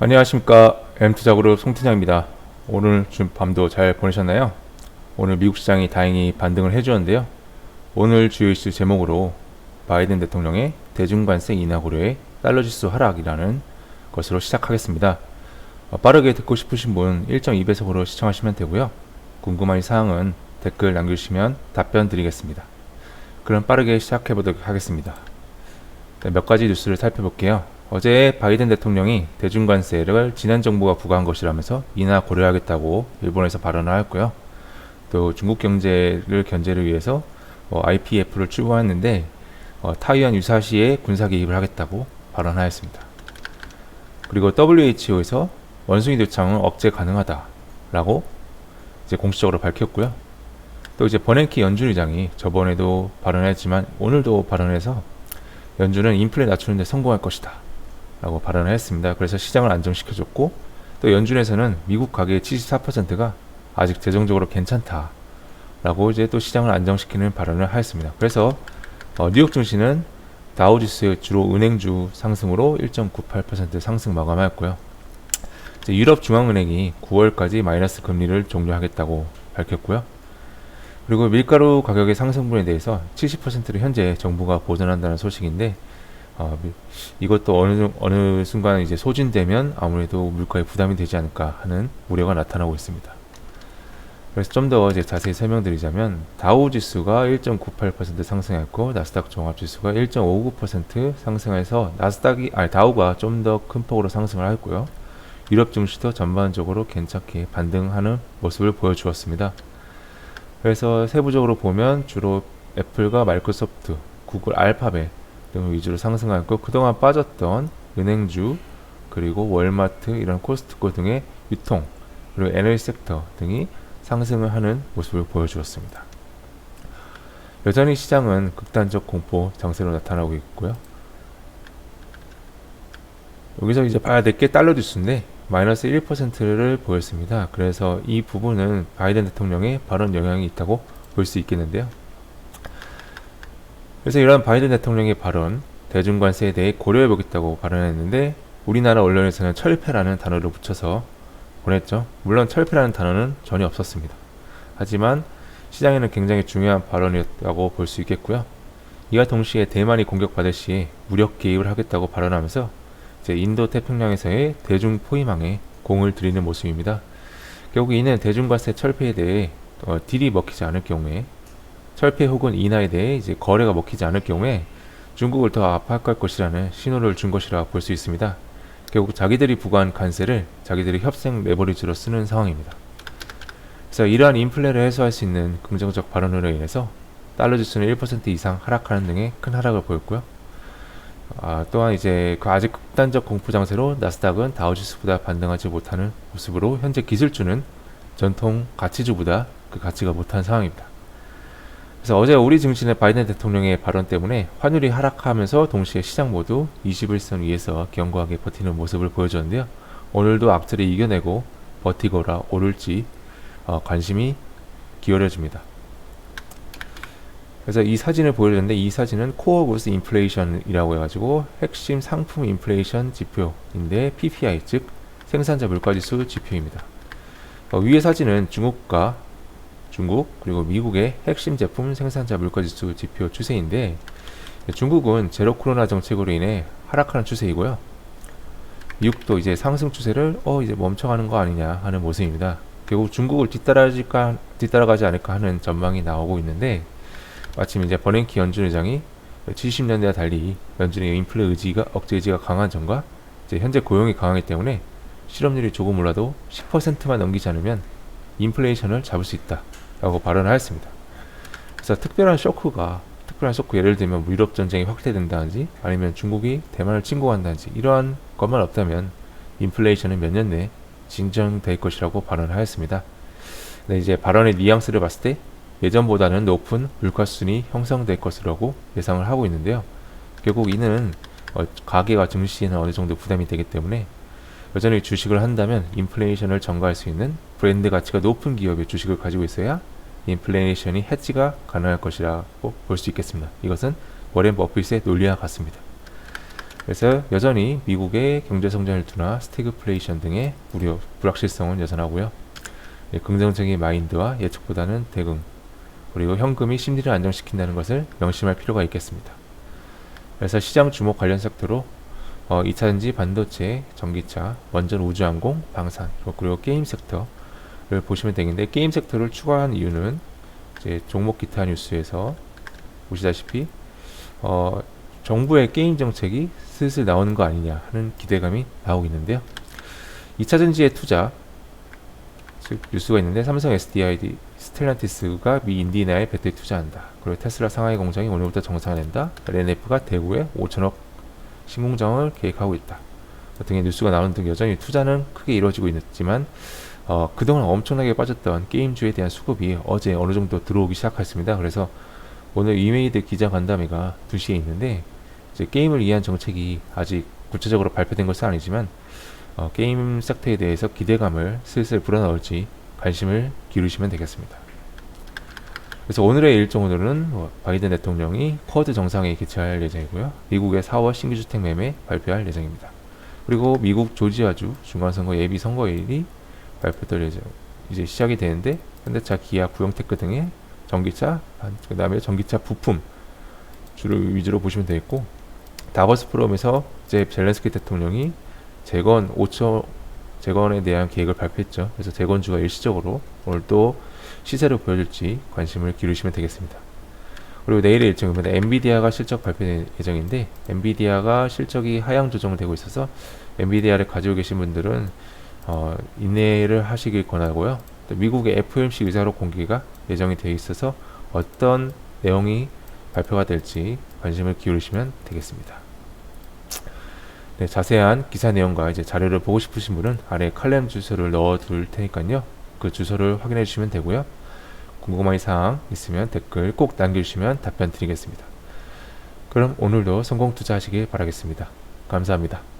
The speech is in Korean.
안녕하십니까. M투자그룹 송팀장입니다. 오늘 밤도 잘 보내셨나요? 오늘 미국 시장이 다행히 반등을 해주었는데요. 오늘 주요 이슈 제목으로 바이든 대통령의 대중관세 인하 고려의 달러 지수 하락이라는 것으로 시작하겠습니다. 빠르게 듣고 싶으신 분 1.2배속으로 시청하시면 되고요. 궁금한 사항은 댓글 남겨주시면 답변 드리겠습니다. 그럼 빠르게 시작해 보도록 하겠습니다. 몇 가지 뉴스를 살펴볼게요. 어제 바이든 대통령이 대중관세를 지난 정부가 부과한 것이라면서 인하 고려하겠다고 일본에서 발언을 하였고요. 또 중국 경제를 견제를 위해서 IPF를 추구했는데 타이완 유사시에 군사 개입을 하겠다고 발언하였습니다. 그리고 WHO에서 원숭이 도창은 억제 가능하다라고 이제 공식적으로 밝혔고요. 또 이제 버냉키 연준 의장이 저번에도 발언했지만 오늘도 발언해서 연준은 인플레 낮추는 데 성공할 것이다 라고 발언을 했습니다. 그래서 시장을 안정시켜줬고, 또 연준에서는 미국 가계의 74%가 아직 재정적으로 괜찮다 라고 이제 또 시장을 안정시키는 발언을 하였습니다. 그래서 뉴욕 증시는 다우지수의 주로 은행주 상승으로 1.98% 상승 마감하였고요. 이제 유럽 중앙은행이 9월까지 마이너스 금리를 종료하겠다고 밝혔고요. 그리고 밀가루 가격의 상승분에 대해서 70%를 현재 정부가 보전한다는 소식인데, 이것도 어느 순간 이제 소진되면 아무래도 물가에 부담이 되지 않을까 하는 우려가 나타나고 있습니다. 그래서 좀 더 이제 자세히 설명드리자면, 다우 지수가 1.98% 상승했고 나스닥 종합 지수가 1.59% 상승해서 다우가 좀 더 큰 폭으로 상승을 했고요. 유럽 증시도 전반적으로 괜찮게 반등하는 모습을 보여주었습니다. 그래서 세부적으로 보면 주로 애플과 마이크로소프트, 구글, 알파벳 등 위주로 상승하였고, 그동안 빠졌던 은행주, 그리고 월마트, 이런 코스트코 등의 유통, 그리고 에너지 섹터 등이 상승을 하는 모습을 보여주었습니다. 여전히 시장은 극단적 공포 장세로 나타나고 있고요. 여기서 이제 봐야 될 게 달러 지수인데 마이너스 1%를 보였습니다. 그래서 이 부분은 바이든 대통령의 발언 영향이 있다고 볼 수 있겠는데요. 그래서 이러한 바이든 대통령의 발언, 대중관세에 대해 고려해보겠다고 발언했는데, 우리나라 언론에서는 철폐라는 단어를 붙여서 보냈죠. 물론 철폐라는 단어는 전혀 없었습니다. 하지만 시장에는 굉장히 중요한 발언이었다고 볼 수 있겠고요. 이와 동시에 대만이 공격받을 시에 무력 개입을 하겠다고 발언하면서 이제 인도 태평양에서의 대중 포위망에 공을 들이는 모습입니다. 결국 이는 대중관세 철폐에 대해 딜이 먹히지 않을 경우에, 철폐 혹은 인하에 대해 이제 거래가 먹히지 않을 경우에 중국을 더 압박할 것이라는 신호를 준 것이라 볼 수 있습니다. 결국 자기들이 부과한 관세를 자기들이 협상 레버리지로 쓰는 상황입니다. 그래서 이러한 인플레를 해소할 수 있는 긍정적 발언으로 인해서 달러 지수는 1% 이상 하락하는 등의 큰 하락을 보였고요. 또한 이제 그 아직 극단적 공포 장세로 나스닥은 다우지수보다 반등하지 못하는 모습으로 현재 기술주는 전통 가치주보다 그 가치가 못한 상황입니다. 그래서 어제 우리 증시는 바이든 대통령의 발언 때문에 환율이 하락하면서 동시에 시장 모두 21선 위에서 견고하게 버티는 모습을 보여줬는데요. 오늘도 악재를 이겨내고 버티거나 오를지 관심이 기울여집니다. 그래서 이 사진을 보여줬는데, 이 사진은 코어 구스 인플레이션이라고 해가지고 핵심 상품 인플레이션 지표인데 PPI, 즉 생산자 물가지수 지표입니다. 위의 사진은 중국 그리고 미국의 핵심 제품 생산자 물가지수 지표 추세인데, 중국은 제로 코로나 정책으로 인해 하락하는 추세이고요. 미국도 이제 상승 추세를 이제 멈춰가는 거 아니냐 하는 모습입니다. 결국 중국을 뒤따라가지 않을까 하는 전망이 나오고 있는데, 마침 이제 버냉키 연준 의장이 70년대와 달리 연준의 인플레 억제 의지가 강한 점과 이제 현재 고용이 강하기 때문에 실업률이 조금 올라도 10%만 넘기지 않으면 인플레이션을 잡을 수 있다 라고 발언하였습니다. 그래서 특별한 쇼크, 예를 들면 유럽 전쟁이 확대된다든지 아니면 중국이 대만을 침공한다든지 이러한 것만 없다면 인플레이션은 몇 년 내에 진정될 것이라고 발언하였습니다. 근데 이제 발언의 뉘앙스를 봤을 때 예전보다는 높은 물가수준이 형성될 것이라고 예상을 하고 있는데요. 결국 이는 가계가 증시에는 어느 정도 부담이 되기 때문에 여전히 주식을 한다면 인플레이션을 전가할 수 있는 브랜드 가치가 높은 기업의 주식을 가지고 있어야 인플레이션이 해지가 가능할 것이라고 볼 수 있겠습니다. 이것은 워렌 버핏의 논리와 같습니다. 그래서 여전히 미국의 경제성장 혈투나 스태그플레이션 등의 우려, 불확실성은 여전하고요. 긍정적인 마인드와 예측보다는 대응, 그리고 현금이 심리를 안정시킨다는 것을 명심할 필요가 있겠습니다. 그래서 시장 주목 관련 섹터로 2차전지, 반도체, 전기차, 원전, 우주항공, 방산, 그리고 게임 섹터를 보시면 되는데, 게임 섹터를 추가한 이유는 이제 종목 기타 뉴스에서 보시다시피 정부의 게임 정책이 슬슬 나오는 거 아니냐 하는 기대감이 나오고 있는데요. 2차전지의 투자, 즉 뉴스가 있는데, 삼성 SDI, 스텔란티스가 미 인디애나에 배터리 투자한다. 그리고 테슬라 상하이 공장이 오늘부터 정상화된다. LNF가 대구에 5천억 신공장을 계획하고 있다. 등의 뉴스가 나오는 등 여전히 투자는 크게 이루어지고 있지만 그동안 엄청나게 빠졌던 게임주에 대한 수급이 어제 어느 정도 들어오기 시작했습니다. 그래서 오늘 이메이드 기자 간담회가 2시에 있는데, 이제 게임을 위한 정책이 아직 구체적으로 발표된 것은 아니지만 게임 섹터에 대해서 기대감을 슬슬 불어넣을지 관심을 기울이시면 되겠습니다. 그래서 오늘의 일정으로는 바이든 대통령이 쿼드 정상회의 개최할 예정이고요. 미국의 4월 신규 주택 매매 발표할 예정입니다. 그리고 미국 조지아주 중간선거 예비 선거일이 발표될 예정, 이제 시작이 되는데, 현대차, 기아, 구형테크 등의 전기차, 그 다음에 전기차 부품 주를 위주로 보시면 되겠고, 다보스 포럼에서 이제 젤렌스키 대통령이 재건에 대한 계획을 발표했죠. 그래서 재건주가 일시적으로 오늘 또 시세를 보여줄지 관심을 기울이시면 되겠습니다. 그리고 내일의 일정입니다. 엔비디아가 실적 발표될 예정인데, 엔비디아가 실적이 하향 조정되고 있어서 엔비디아를 가지고 계신 분들은 인내를 하시길 권하고요. 또 미국의 FOMC 의사록 공개가 예정이 되어 있어서 어떤 내용이 발표가 될지 관심을 기울이시면 되겠습니다. 네, 자세한 기사 내용과 이제 자료를 보고 싶으신 분은 아래 칼럼 주소를 넣어 둘 테니까요. 그 주소를 확인해 주시면 되고요. 궁금한 사항 있으면 댓글 꼭 남겨주시면 답변 드리겠습니다. 그럼 오늘도 성공 투자하시길 바라겠습니다. 감사합니다.